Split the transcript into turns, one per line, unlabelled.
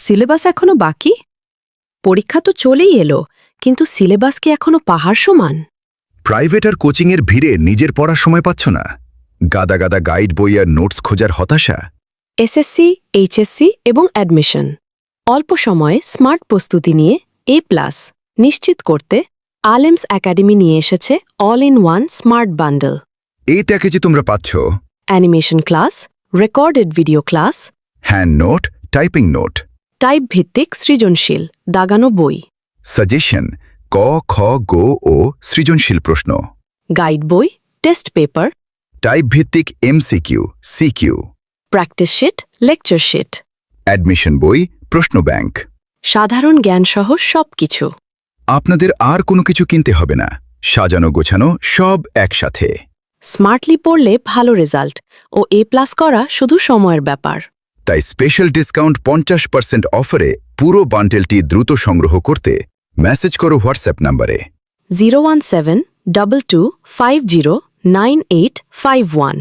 Syllabus এখনো বাকি? পরীক্ষা তো চলেই এলো, কিন্তু সিলেবাস কি এখনো পাহাড় সমান?
প্রাইভেট আর কোচিংয়ের ভিড়ে নিজের পড়ার সময় পাচ্ছ না? গাদা গাদা গাইড বই আর নোটস খোঁজার হতাশা?
এসএসসি, এইচএসসি এবং অ্যাডমিশন অল্প সময়ে স্মার্ট প্রস্তুতি নিয়ে A+ নিশ্চিত করতে আলেমস একাডেমি নিয়ে এসেছে all in one smart bundle.
এই প্যাকেজে তোমরা পাচ্ছ
animation class, recorded video class,
hand note, typing note,
type ভিত্তিক সৃজনশীল দাগানো বই,
সাজেশন, ক খ গো ও সৃজনশীল প্রশ্ন,
গাইড বই, টেস্ট পেপার,
টাইপ ভিত্তিক MCQ, CQ,
practice sheet, lecture sheet,
admission বই, প্রশ্ন ব্যাংক।
সাধারণ জ্ঞানসহ সবকিছু।
আপনাদের আর কোনো কিছু কিনতে হবে না, সাজানো গোছানো সব একসাথে।
স্মার্টলি পড়লে ভালো রেজাল্ট ও A+ করা শুধু সময়ের ব্যাপার।
তাই স্পেশাল ডিসকাউন্ট 50% অফারে পুরো বান্ডেলটি দ্রুত সংগ্রহ করতে মেসেজ করো হোয়াটসঅ্যাপ নাম্বারে
01722509851।